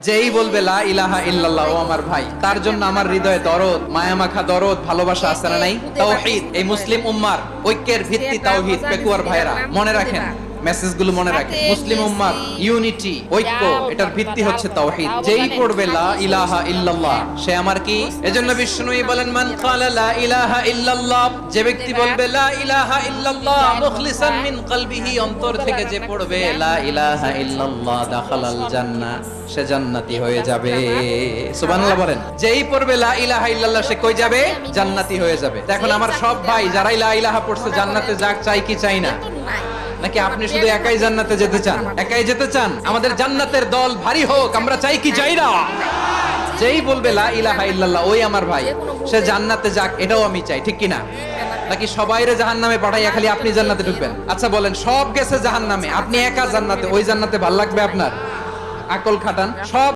যেই বলবে লা ইলাহা ইল্লাল্লাহ, ও আমার ভাই, তার জন্য আমার হৃদয়ে দরদ, মায়ামাখা দরদ, ভালোবাসা আছে না নাই? তাওহীদ, এই মুসলিম উম্মার ঐক্যের ভিত্তি তাওহীদ। পেকুয়ার ভাইরা মনে রাখেন, মেসেজ গুলো মনে রাখেন। মুসলিম উম্মার ইউনিটি, ঐক্য, এটার ভিত্তি হচ্ছে তাওহীদ। যেই পড়বে লা ইলাহা ইল্লাল্লাহ, সে আমার কি? এজন্য বিষ্ণুই বলেন, মান ক্বালা লা ইলাহা ইল্লাল্লাহ, যে ব্যক্তি বলবে লা ইলাহা ইল্লাল্লাহ মুখলিসান মিন কলবিহি, অন্তর থেকে যে পড়বে লা ইলাহা ইল্লাল্লাহ, দাখালাল জান্নাহ, সে জান্নাতি হয়ে যাবে। সুবহানাল্লাহ বলেন। যেই পড়বে লা ইলাহা ইল্লাল্লাহ, সে কই যাবে? জান্নাতি হয়ে যাবে। এখন আমার সব ভাই যারাই লা ইলাহা পড়ছে জান্নাতে যাক, চাই কি চাই না? নাকি আপনি শুধু একাই জান্নাতে যেতে চান? একাই যেতে চান? আমাদের জান্নাতের দল ভারী হোক, আমরা চাই কি চাই না? যেই বলবে লা ইলাহা ইল্লাল্লাহ, ওই আমার ভাই, সে জান্নাতে যাক, এটাও আমি চাই, ঠিক কি না? নাকি সবাইরে জাহান্নামে পাঠাইয়া খালি আপনি জান্নাতে ঢুকবেন? আচ্ছা বলেন, সব গেছে জাহান্নামে, আপনি একা জান্নাতে, ওই জান্নাতে ভাল লাগবে আপনার? আকল খাটান। সব